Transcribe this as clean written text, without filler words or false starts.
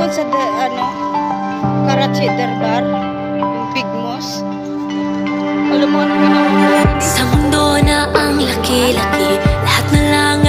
man sa Karachi Darbar, yung Big Moss. Alam mo ano ginawa? Sa mundo na ang laki-laki, lahat na lang